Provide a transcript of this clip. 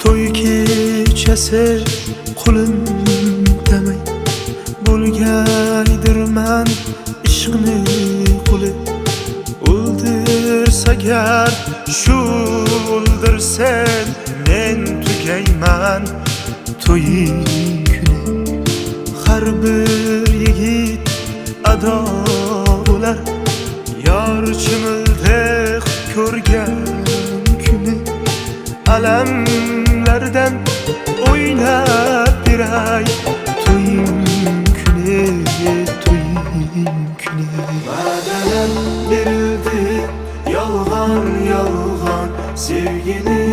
to'y kechasi qulim demay bo'lgaydirman ishqni quli. O'ldirsa gar shu o'ldirsen men tugayman to'ying kuni. Har bir yigit ado bo'lar yor chimildek ko'rgan kuni. Alamlardan o'ynab beray to'ying kuni, to'ying kuni. Va'dalar berildi yolg'on yolg'on, sevgini